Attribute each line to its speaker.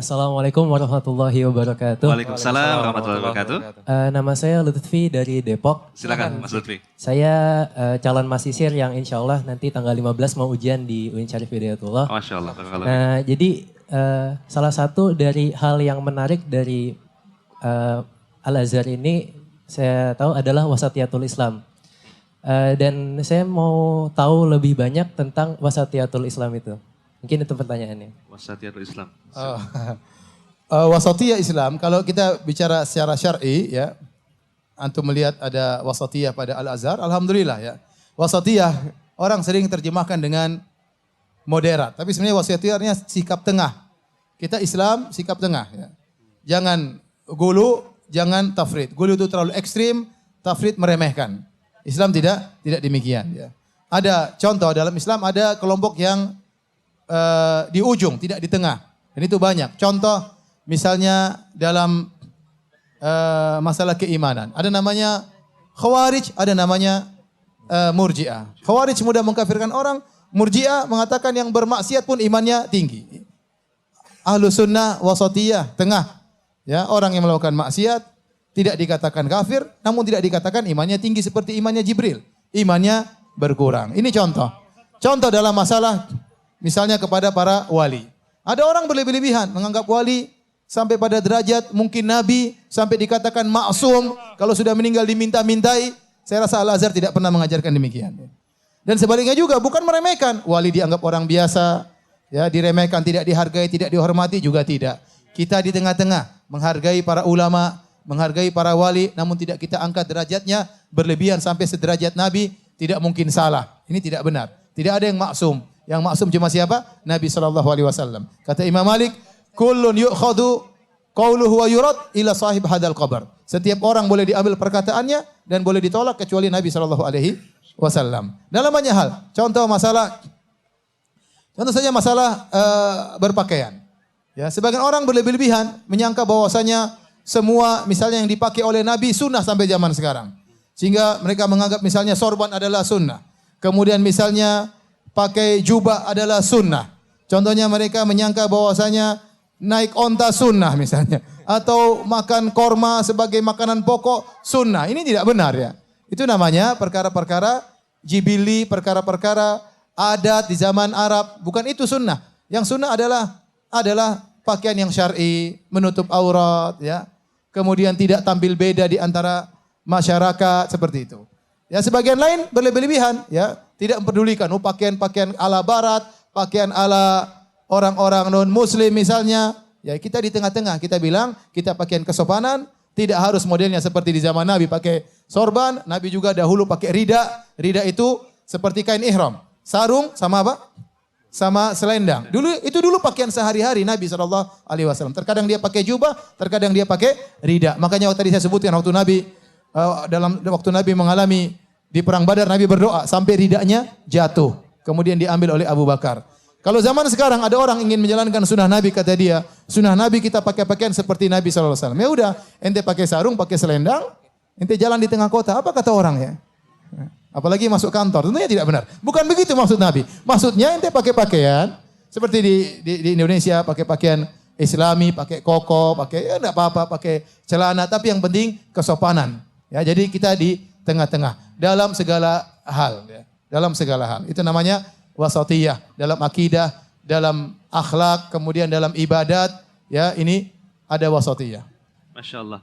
Speaker 1: Assalamualaikum warahmatullahi wabarakatuh.
Speaker 2: Waalaikumsalam warahmatullahi wabarakatuh.
Speaker 1: Nama saya Lutfi dari Depok.
Speaker 2: Silakan Mas Lutfi.
Speaker 1: Saya calon mahasiswa yang insya Allah nanti tanggal 15 mau ujian di UIN Syarif Hidayatullah.
Speaker 2: Masya Allah.
Speaker 1: Nah, jadi salah satu dari hal yang menarik dari Al-Azhar ini saya tahu adalah wasatiyatul Islam. Dan saya mau tahu lebih banyak tentang wasatiyatul Islam itu. Mungkin itu pertanyaannya.
Speaker 2: Wasatiyatul Islam.
Speaker 3: Wasatiyah Islam, kalau kita bicara secara syar'i ya, antum melihat ada wasatiyah pada Al-Azhar, alhamdulillah ya. Wasatiyah orang sering terjemahkan dengan moderat, tapi sebenarnya wasatiyahnya sikap tengah. Kita Islam sikap tengah ya. Jangan gulu, jangan tafrid. Gulu itu terlalu ekstrim, tafrid meremehkan. Islam tidak demikian ya. Ada contoh dalam Islam, ada kelompok yang di ujung, tidak di tengah. Dan itu banyak. Contoh misalnya dalam masalah keimanan. Ada namanya Khawarij, ada namanya Murji'ah. Khawarij mudah mengkafirkan orang, Murji'ah mengatakan yang bermaksiat pun imannya tinggi. Ahlus sunnah wasatiyah, tengah. Ya, orang yang melakukan maksiat tidak dikatakan kafir, namun tidak dikatakan imannya tinggi seperti imannya Jibril. Imannya berkurang. Ini contoh. Contoh dalam masalah misalnya kepada para wali. Ada orang berlebih-lebihan menganggap wali sampai pada derajat mungkin nabi, sampai dikatakan maksum, kalau sudah meninggal diminta-mintai. Saya rasa Al-Azhar tidak pernah mengajarkan demikian. Dan sebaliknya juga bukan meremehkan, wali dianggap orang biasa, ya, diremehkan, tidak dihargai, tidak dihormati juga tidak. Kita di tengah-tengah, menghargai para ulama, menghargai para wali, namun tidak kita angkat derajatnya berlebihan sampai sederajat nabi, tidak mungkin salah. Ini tidak benar. Tidak ada yang maksum. Yang maksum cuma siapa? Nabi SAW. Kata Imam Malik, kullun yu'khadu qawluhu wa yurad ila sahib hadal qabr. Setiap orang boleh diambil perkataannya dan boleh ditolak kecuali Nabi SAW. Dalam banyak hal. Contoh saja masalah berpakaian. Ya, sebagian orang berlebih-lebihan menyangka bahwasanya semua misalnya yang dipakai oleh Nabi sunnah sampai zaman sekarang. Sehingga mereka menganggap misalnya sorban adalah sunnah. Kemudian misalnya pakai jubah adalah sunnah. Contohnya mereka menyangka bahwasanya naik onta sunnah misalnya. Atau makan korma sebagai makanan pokok sunnah. Ini tidak benar ya. Itu namanya perkara-perkara jibili, perkara-perkara adat di zaman Arab. Bukan itu sunnah. Yang sunnah adalah pakaian yang syar'i, menutup aurat ya. Kemudian tidak tampil beda di antara masyarakat seperti itu. Ya, sebagian lain berlebih-lebihan ya, tidak mempedulikan pakaian-pakaian ala barat, pakaian ala orang-orang non muslim misalnya. Ya, kita di tengah-tengah, kita bilang kita pakaian kesopanan, tidak harus modelnya seperti di zaman Nabi pakai sorban, Nabi juga dahulu pakai rida. Rida itu seperti kain ihram. Sarung sama apa? Sama selendang. Dulu pakaian sehari-hari Nabi SAW. Terkadang dia pakai jubah, terkadang dia pakai rida. Makanya tadi saya sebutkan waktu Nabi mengalami di perang Badar, Nabi berdoa sampai ridanya jatuh. Kemudian diambil oleh Abu Bakar. Kalau zaman sekarang ada orang ingin menjalankan sunnah Nabi, kata dia, sunnah Nabi kita pakai pakaian seperti Nabi SAW. Ya udah, ente pakai sarung, pakai selendang, ente jalan di tengah kota. Apa kata orang ya? Apalagi masuk kantor, tentunya tidak benar. Bukan begitu maksud Nabi. Maksudnya ente pakai pakaian seperti di Indonesia, pakai pakaian Islami, pakai koko, pakai ya enggak apa-apa, pakai celana, tapi yang penting kesopanan. Ya, jadi kita di tengah-tengah dalam segala hal ya. Dalam segala hal. Itu namanya wasatiyah dalam akidah, dalam akhlak, kemudian dalam ibadat, ya, ini ada wasatiyah.
Speaker 2: Masya Allah.